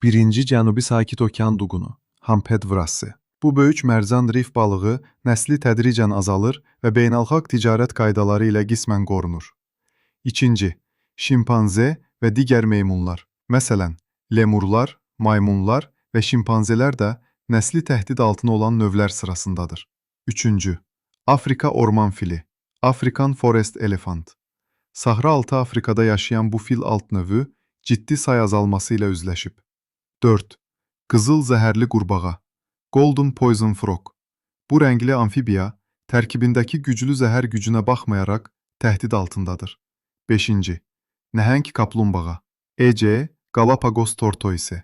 Birinci Cənubi Sakit Okean duqunu, Hamhed vrası. Bu böyük mərzan rif balığı nəsli tədricən azalır və beynəlxalq ticarət qaydaları ilə qismən qorunur. İkinci, şimpanze və digər meymunlar. Məsələn, lemurlar, maymunlar və şimpanzelər də nəsli təhdid altına olan növlər sırasındadır. Üçüncü, Afrika orman fili, African Forest Elephant. Sahra-altı Afrikada yaşayan bu fil alt növü ciddi say azalması ilə üzləşib. 4. Qızıl zəhərli qurbağa, Golden Poison Frog. Bu rəngli amfibiya tərkibindəki güclü zəhər gücünə baxmayaraq təhdid altındadır. 5. Nəhəng kaplumbağa, EC Galapagos tortoise.